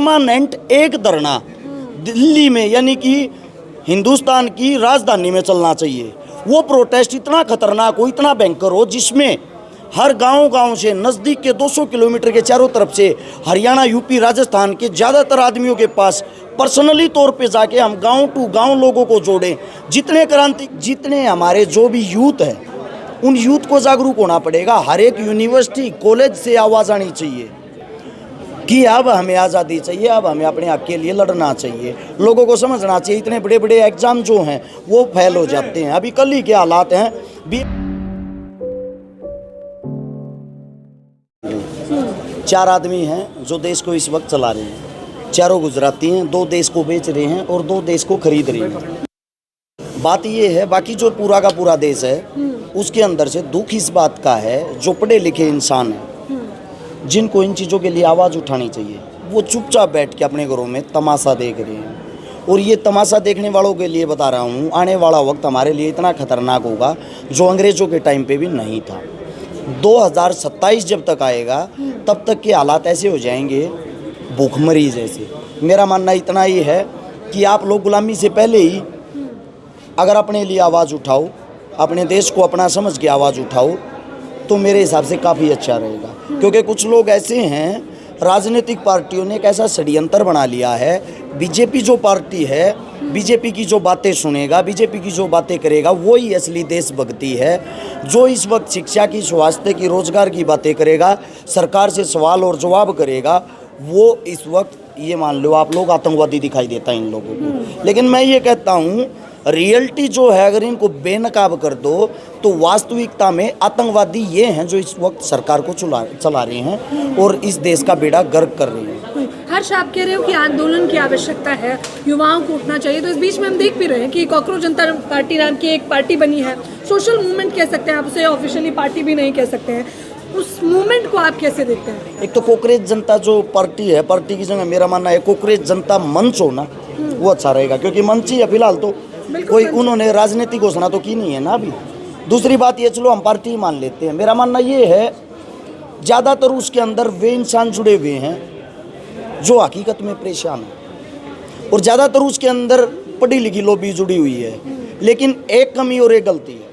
Permanent एक धरना दिल्ली में यानी कि हिंदुस्तान की राजधानी में चलना चाहिए। वो प्रोटेस्ट इतना खतरनाक हो, इतना भयंकर हो, जिसमें हर गांव से नज़दीक के 200 किलोमीटर के चारों तरफ से हरियाणा, यूपी, राजस्थान के ज़्यादातर आदमियों के पास पर्सनली तौर पे जाके हम गांव टू गांव लोगों को जोड़ें। जितने हमारे जो भी यूथ है, उन यूथ को जागरूक होना पड़ेगा। हर एक यूनिवर्सिटी, कॉलेज से आवाज़ आनी चाहिए कि अब हमें आज़ादी चाहिए, अब हमें अपने हक के लिए लड़ना चाहिए। लोगों को समझना चाहिए इतने बड़े बड़े एग्ज़ाम जो हैं वो फेल हो जाते हैं। अभी कल ही के हालात हैं भी 4 आदमी हैं जो देश को इस वक्त चला रहे हैं। चारों गुजराती हैं, 2 देश को बेच रहे हैं और 2 देश को खरीद रहे हैं। बात ये है, बाकी जो पूरा का पूरा देश है उसके अंदर से दुख इस बात का है, जो पढ़े लिखे इंसान हैं जिनको इन चीज़ों के लिए आवाज़ उठानी चाहिए, वो चुपचाप बैठ के अपने घरों में तमाशा देख रहे हैं। और ये तमाशा देखने वालों के लिए बता रहा हूँ, आने वाला वक्त हमारे लिए इतना खतरनाक होगा जो अंग्रेज़ों के टाइम पे भी नहीं था। 2027 जब तक आएगा तब तक के हालात ऐसे हो जाएंगे भूखमरी जैसे। मेरा मानना इतना ही है कि आप लोग गुलामी से पहले ही अगर अपने लिए आवाज़ उठाओ, अपने देश को अपना समझ के आवाज़ उठाओ, तो मेरे हिसाब से काफ़ी अच्छा रहेगा। क्योंकि कुछ लोग ऐसे हैं, राजनीतिक पार्टियों ने एक ऐसा षड्यंत्र बना लिया है। बीजेपी जो पार्टी है, बीजेपी की जो बातें सुनेगा, बीजेपी की जो बातें करेगा, वो ही असली देशभक्ति है। जो इस वक्त शिक्षा की, स्वास्थ्य की, रोजगार की बातें करेगा, सरकार से सवाल और जवाब करेगा, वो इस वक्त ये मान लो आप लोग आतंकवादी दिखाई देता है इन लोगों को। लेकिन मैं ये कहता हूँ, रियलिटी जो है अगर इनको बेनकाब कर दो तो वास्तविकता में आतंकवादी ये हैं जो इस वक्त सरकार को चला रहे हैं और इस देश का बेड़ा गर्क कर रहे हैं। हर्ष, आप कह रहे हो कि आंदोलन की आवश्यकता है, युवाओं को उठना चाहिए, तो इस बीच में हम देख भी रहे हैं कि कॉकरोच जनता पार्टी नाम की एक पार्टी बनी है। सोशल मूवमेंट कह सकते हैं, आप उसे ऑफिशियली पार्टी भी नहीं कह सकते हैं। उस मूवमेंट को आप कैसे देखते हैं? एक तो कॉकरोच जनता जो पार्टी है, पार्टी की जगह मेरा मानना है कॉकरोच जनता मंच हो ना, वो अच्छा रहेगा। क्योंकि मंच ही है फिलहाल, तो कोई उन्होंने राजनीतिक घोषणा तो की नहीं है ना अभी। दूसरी बात ये, चलो हम पार्टी ही मान लेते हैं। मेरा मानना ये है, ज़्यादातर उसके अंदर वे इंसान जुड़े हुए हैं जो हकीकत में परेशान है, और ज़्यादातर उसके अंदर पढ़ी लिखी लोबी जुड़ी हुई है। लेकिन एक कमी और एक गलती है,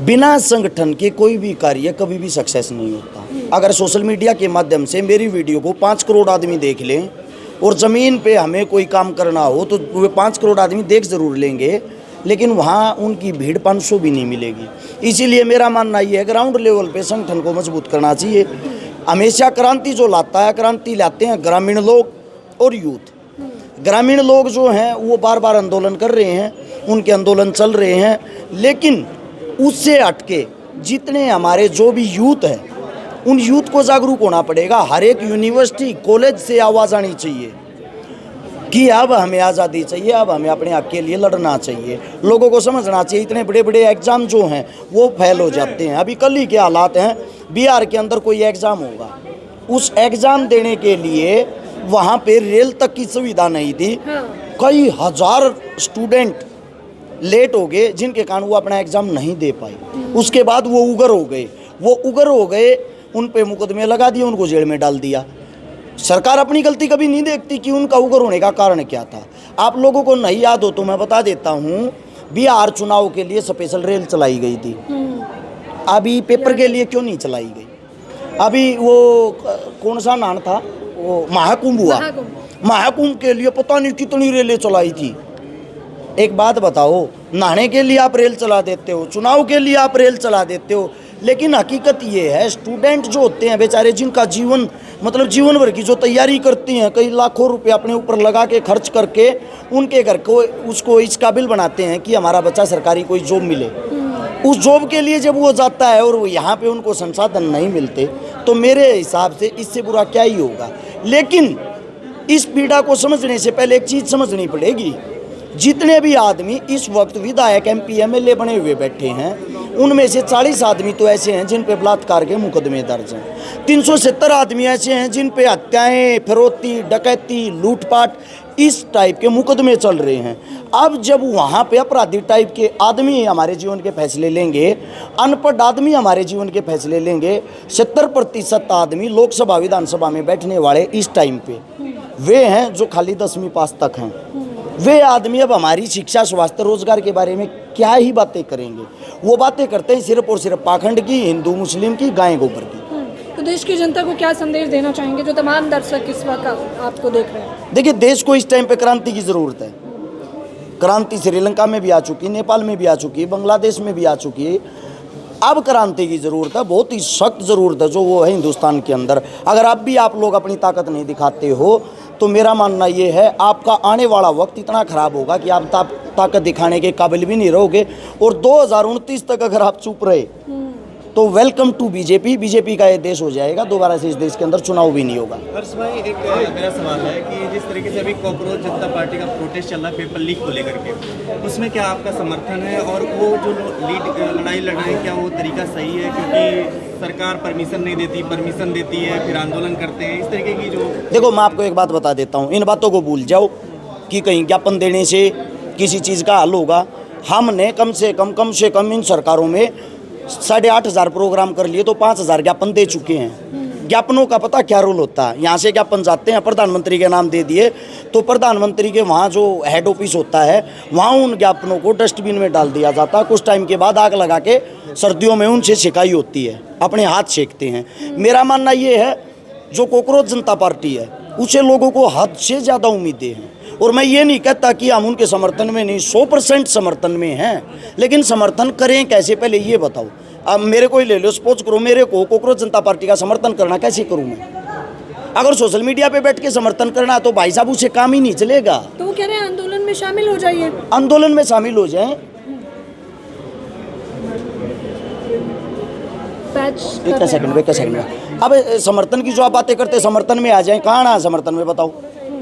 बिना संगठन के कोई भी कार्य कभी भी सक्सेस नहीं होता। अगर सोशल मीडिया के माध्यम से मेरी वीडियो को 5 करोड़ आदमी देख लें और ज़मीन पे हमें कोई काम करना हो तो वे 5 करोड़ आदमी देख ज़रूर लेंगे, लेकिन वहाँ उनकी भीड़ 500 भी नहीं मिलेगी। इसीलिए मेरा मानना ये है, ग्राउंड लेवल पे संगठन को मजबूत करना चाहिए। हमेशा क्रांति जो लाता है, क्रांति लाते हैं ग्रामीण लोग और यूथ। ग्रामीण लोग जो हैं वो बार बार आंदोलन कर रहे हैं, उनके आंदोलन चल रहे हैं, लेकिन उससे हटके जितने हमारे जो भी यूथ है, उन यूथ को जागरूक होना पड़ेगा। हर एक यूनिवर्सिटी, कॉलेज से आवाज़ आनी चाहिए कि अब हमें आज़ादी चाहिए, अब हमें अपने हक के लिए लड़ना चाहिए। लोगों को समझना चाहिए इतने बड़े बड़े एग्ज़ाम जो हैं वो फेल हो जाते हैं। अभी कल ही के हालात हैं, बिहार के अंदर कोई एग्ज़ाम होगा, उस एग्ज़ाम देने के लिए वहाँ पे रेल तक की सुविधा नहीं थी। कई हज़ार स्टूडेंट लेट हो गए, जिनके कारण वो अपना एग्ज़ाम नहीं दे पाए। उसके बाद वो उग्र हो गए, उन पे मुकदमे लगा दिए, उनको जेल में डाल दिया। सरकार अपनी गलती कभी नहीं देखती कि उनका उग्र होने का कारण क्या था। आप लोगों को नहीं याद हो तो मैं बता देता हूँ, बिहार चुनाव के लिए स्पेशल रेल चलाई गई थी। अभी पेपर के लिए क्यों नहीं चलाई गई? अभी वो कौन सा नाम था, वो महाकुंभ हुआ, महाकुंभ के लिए पता नहीं कितनी रेलें चलाई थी। एक बात बताओ, नहाने के लिए आप रेल चला देते हो, चुनाव के लिए आप रेल चला देते हो, लेकिन हकीकत ये है स्टूडेंट जो होते हैं बेचारे, जिनका जीवन मतलब जीवन भर की जो तैयारी करती हैं, कई लाखों रुपए अपने ऊपर लगा के खर्च करके उनके घर को उसको इस काबिल बनाते हैं कि हमारा बच्चा सरकारी कोई जॉब मिले। उस जॉब के लिए जब वो जाता है और वो यहाँ पे उनको संसाधन नहीं मिलते, तो मेरे हिसाब से इससे बुरा क्या ही होगा। लेकिन इस पीड़ा को समझने से पहले एक चीज़ समझनी पड़ेगी जितने भी आदमी इस वक्त विधायक MP MLA बने हुए बैठे हैं, उनमें से 40 आदमी तो ऐसे हैं जिन पे बलात्कार के मुकदमे दर्ज हैं। 370 आदमी ऐसे हैं जिन पे हत्याएं, फिरौती, डकैती, लूटपाट इस टाइप के मुकदमे चल रहे हैं। अब जब वहाँ पे अपराधी टाइप के आदमी हमारे जीवन के फैसले लेंगे, अनपढ़ आदमी हमारे जीवन के फैसले लेंगे, 70% आदमी लोकसभा विधानसभा में बैठने वाले इस टाइम पे वे हैं जो खाली 10वीं पास तक हैं। वे आदमी अब हमारी शिक्षा, स्वास्थ्य, रोजगार के बारे में क्या ही बातें करेंगे। वो बातें करते हैं सिर्फ और सिर्फ पाखंड की, हिंदू मुस्लिम की, गाय गोबर की। तो देश की जनता को क्या संदेश देना चाहेंगे जो तमाम दर्शक इस वक्त आपको देख रहे हैं? देखिए, देश को इस टाइम पे क्रांति की ज़रूरत है। क्रांति श्रीलंका में भी आ चुकी, नेपाल में भी आ चुकी, बांग्लादेश में भी आ चुकी है। अब क्रांति की ज़रूरत है, बहुत ही सख्त ज़रूरत है जो वो है हिंदुस्तान के अंदर। अगर अब भी आप लोग अपनी ताकत नहीं दिखाते हो तो मेरा मानना ये है आपका आने वाला वक्त इतना ख़राब होगा कि आप ताकत दिखाने के काबिल भी नहीं रहोगे। और 2029 तक अगर आप चुप रहे तो वेलकम टू बीजेपी का ये देश हो जाएगा। दोबारा से इस देश के अंदर चुनाव भी नहीं होगा। हर्ष भाई, एक मेरा सवाल है कि जिस तरीके से अभी कॉकरोच जनता पार्टी का प्रोटेस्ट चल रहा है पेपर लीक को लेकर के, उसमें क्या आपका समर्थन है? और वो जो लड़ाई लड़ रहे हैं, क्या वो तरीका सही है? क्योंकि सरकार परमिशन नहीं देती, परमिशन देती है, फिर आंदोलन करते हैं, इस तरीके की जो... देखो, मैं आपको एक बात बता देता हूँ, इन बातों को भूल जाओ कि कहीं ज्ञापन देने से किसी चीज़ का हल होगा। हमने कम से कम इन सरकारों में 8,500 प्रोग्राम कर लिए तो 5,000 ज्ञापन दे चुके हैं। ज्ञापनों का पता क्या रोल होता है? यहाँ से ज्ञापन जाते हैं, प्रधानमंत्री के नाम दे दिए तो प्रधानमंत्री के वहाँ जो हेड ऑफिस होता है वहाँ उन ज्ञापनों को डस्टबिन में डाल दिया जाता है। कुछ टाइम के बाद आग लगा के सर्दियों में उनसे सिकाई होती है, अपने हाथ सेकते हैं। मेरा मानना ये है जो कॉकरोच जनता पार्टी है उसे लोगों को हद से ज़्यादा उम्मीदें हैं। और मैं ये नहीं कहता कि हम उनके समर्थन में नहीं, 100% समर्थन में हैं, लेकिन समर्थन करें कैसे पहले ये बताओ। अब मेरे को ही ले लो, सपोज करो मेरे को कॉकरोच जनता पार्टी का समर्थन करना, कैसे करूं मैं? अगर सोशल मीडिया पे बैठ के समर्थन करना तो भाई साहब उसे काम ही नहीं चलेगा। तो वो कह रहे हैं आंदोलन में शामिल हो जाइए। आंदोलन में शामिल हो जाएं। एक सेकंड। अब समर्थन की जो आप बातें करते हैं, समर्थन में आ जाएं, कहाँ ना समर्थन में बताओ?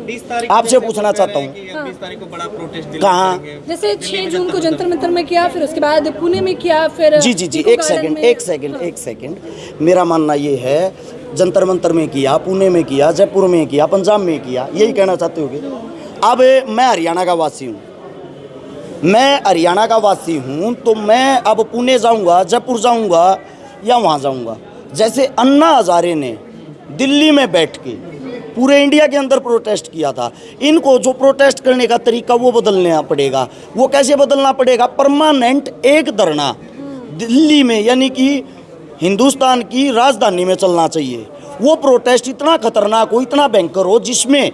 20 तारीख आपसे पूछना चाहता हूँ, 20 तारीख को बड़ा प्रोटेस्ट कहाँ? जैसे 6 जून को जंतर मंतर में किया, फिर उसके बाद पुणे में किया, फिर जी एक सेकंड। मेरा मानना ये है, जंतर मंतर में किया, पुणे में किया, जयपुर में किया, पंजाब में किया, यही कहना चाहते होगे। अब मैं हरियाणा का वासी हूँ, तो मैं अब पुणे जाऊँगा, जयपुर जाऊँगा या वहाँ जाऊँगा? जैसे अन्ना हजारे ने दिल्ली में बैठ के पूरे इंडिया के अंदर प्रोटेस्ट किया था, इनको जो प्रोटेस्ट करने का तरीका वो बदलना पड़ेगा। वो कैसे बदलना पड़ेगा? परमानेंट एक धरना दिल्ली में, यानी कि हिंदुस्तान की राजधानी में चलना चाहिए। वो प्रोटेस्ट इतना खतरनाक हो, इतना भयंकर हो, जिसमें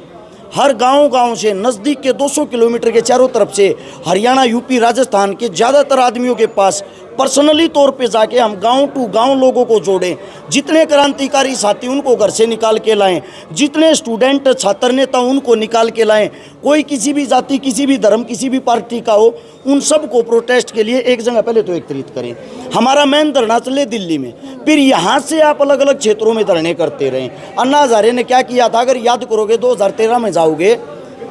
हर गांव से नज़दीक के 200 किलोमीटर के चारों तरफ से हरियाणा, यूपी, राजस्थान के ज़्यादातर आदमियों के पास पर्सनली तौर पे जाके हम गांव टू गांव लोगों को जोड़ें। जितने क्रांतिकारी साथी उनको घर से निकाल के लाएं, जितने स्टूडेंट, छात्र नेता उनको निकाल के लाएं। कोई किसी भी जाति, किसी भी धर्म, किसी भी पार्टी का हो, उन सब को प्रोटेस्ट के लिए एक जगह पहले तो एकत्रित करें। हमारा मेन धरना चले दिल्ली में, फिर यहाँ से आप अलग अलग क्षेत्रों में धरने करते रहें। अन्ना हजारे ने क्या किया था, अगर याद करोगे 2013 में जाओगे,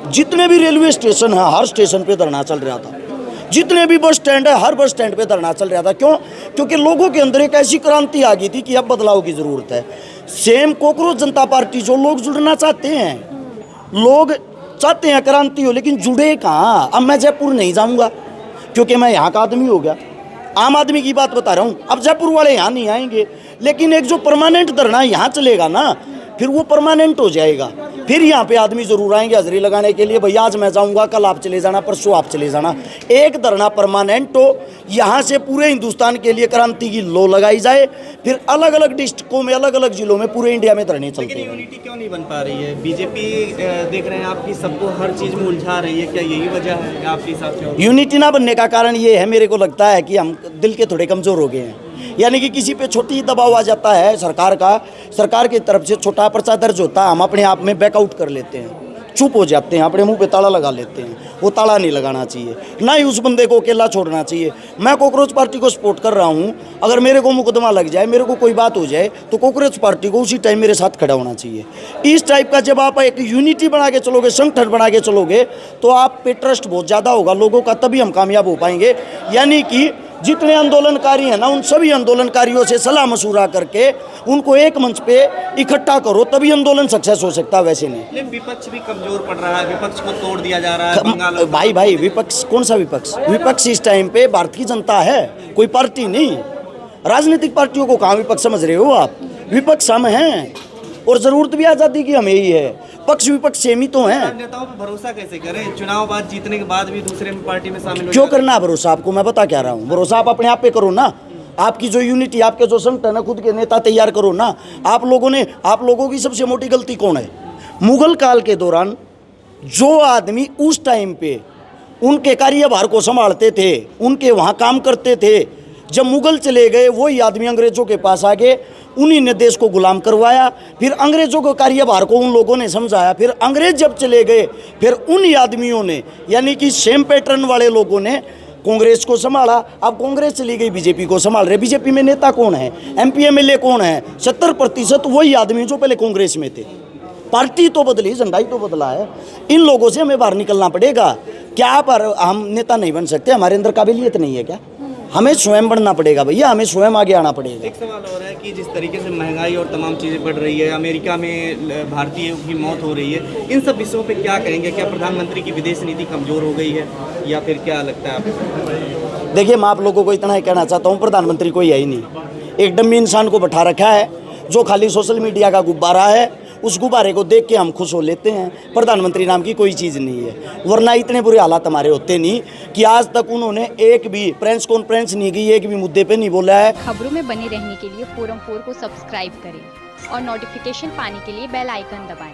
जितने भी रेलवे स्टेशन हैं हर स्टेशन पे धरना चल रहा था, जितने भी बस स्टैंड है हर बस स्टैंड पे धरना चल रहा था। क्यों? क्योंकि लोगों के अंदर एक ऐसी क्रांति आ गई थी कि अब बदलाव की ज़रूरत है। सेम कॉकरोच जनता पार्टी, जो लोग जुड़ना चाहते हैं, लोग चाहते हैं क्रांति हो, लेकिन जुड़े कहाँ? अब मैं जयपुर नहीं जाऊँगा क्योंकि मैं यहाँ का आदमी हो गया, आम आदमी की बात बता रहा हूँ। अब जयपुर वाले यहाँ नहीं आएंगे, लेकिन एक जो परमानेंट धरना यहाँ चलेगा ना, फिर वो परमानेंट हो जाएगा। फिर यहाँ पे आदमी ज़रूर आएंगे हाजिरी लगाने के लिए, भैया आज मैं जाऊँगा, कल आप चले जाना, परसों आप चले जाना। एक धरना परमानेंट हो, यहाँ से पूरे हिंदुस्तान के लिए क्रांति की लो लगाई जाए, फिर अलग अलग डिस्ट्रिक्टों में, अलग अलग जिलों में, पूरे इंडिया में धरने चलते हैं। यूनिटी क्यों नहीं बन पा रही है? बीजेपी देख रहे हैं आपकी सबको हर चीज़ में उलझा रही है, क्या यही वजह है आपके हिसाब से? यूनिटी ना बनने का कारण ये है, मेरे को लगता है कि हम दिल के थोड़े कमज़ोर हो गए हैं। यानी कि किसी पे छोटी दबाव आ जाता है सरकार का, सरकार की तरफ से छोटा पर्चा दर्ज होता है, हम अपने आप में बैकआउट कर लेते हैं। चुप हो जाते हैं, अपने मुंह पे ताला लगा लेते हैं। वो ताला नहीं लगाना चाहिए, ना ही उस बंदे को अकेला छोड़ना चाहिए। मैं कॉकरोच पार्टी को सपोर्ट कर रहा हूँ। अगर मेरे को मुकदमा लग जाए, मेरे को कोई बात हो जाए, तो कॉकरोच पार्टी को उसी टाइम मेरे साथ खड़ा होना चाहिए। इस टाइप का जब आप एक यूनिटी बना के चलोगे, संगठन बना के चलोगे, तो आप पे ट्रस्ट बहुत ज़्यादा होगा लोगों का, तभी हम कामयाब हो पाएंगे। यानी कि जितने आंदोलनकारी हैं ना, उन सभी आंदोलनकारियों से सलाह मशूरा करके उनको एक मंच पे इकट्ठा करो, तभी आंदोलन सक्सेस हो सकता है, वैसे नहीं। लेकिन विपक्ष भी कमजोर पड़ रहा है, विपक्ष को तोड़ दिया जा रहा है बंगाल। भाई विपक्ष कौन सा विपक्ष? विपक्ष इस टाइम पे भारतीय जनता है, कोई पार्टी नहीं। राजनीतिक पार्टियों को कहाँ विपक्ष समझ रहे हो आप? विपक्ष हम हैं, और जरूरत भी आज़ादी की हमें ही है। पक्ष विपक्ष सेम ही तो हैं। नेताओं पर भरोसा कैसे करें? चुनाव बाद जीतने के बाद भी दूसरे पार्टी में शामिल हो क्यों जाते हैं। करना है भरोसा आपको? मैं बता क्या रहा हूँ, भरोसा आप अपने आप पे करो ना। आपकी जो यूनिटी, आपके जो संगठन है, खुद के नेता तैयार करो ना। आप लोगों की सबसे मोटी गलती कौन है? मुगल काल के दौरान जो आदमी उस टाइम पे उनके कार्यभार को संभालते थे, उनके वहाँ काम करते थे, जब मुगल चले गए वही आदमी अंग्रेजों के पास आ गए, उन्हीं ने देश को गुलाम करवाया। फिर अंग्रेजों को कार्यभार को उन लोगों ने समझाया। फिर अंग्रेज जब चले गए, फिर उन्हीं आदमियों ने, यानी कि सेम पैटर्न वाले लोगों ने कांग्रेस को संभाला। अब कांग्रेस चली गई, बीजेपी को संभाल रहे। बीजेपी में नेता कौन है? MP MLA कौन है? 70% वही आदमी जो पहले कांग्रेस में थे। पार्टी तो बदली, झंडा ही तो बदला है। इन लोगों से हमें बाहर निकलना पड़ेगा। क्या पर हम नेता नहीं बन सकते? हमारे अंदर काबिलियत नहीं है क्या? हमें स्वयं बढ़ना पड़ेगा भैया, हमें स्वयं आगे आना पड़ेगा। एक सवाल और है कि जिस तरीके से महंगाई और तमाम चीज़ें बढ़ रही है, अमेरिका में भारतीयों की मौत हो रही है, इन सब विषयों पे क्या कहेंगे? क्या प्रधानमंत्री की विदेश नीति कमज़ोर हो गई है, या फिर क्या लगता है आपको? देखिए, मैं आप लोगों को इतना ही कहना चाहता हूँ, प्रधानमंत्री कोई है ही नहीं। एक डम्मी इंसान को बैठा रखा है जो खाली सोशल मीडिया का गुब्बारा है। उस गुब्बारे को देख के हम खुश हो लेते हैं। प्रधानमंत्री नाम की कोई चीज़ नहीं है, वरना इतने बुरे हालात हमारे होते नहीं कि आज तक उन्होंने एक भी प्रेस कॉन्फ्रेंस नहीं की, एक भी मुद्दे पे नहीं बोला है। खबरों में बने रहने के लिए फोरम 4 को सब्सक्राइब करें और नोटिफिकेशन पाने के लिए बेल आइकन दबाएं।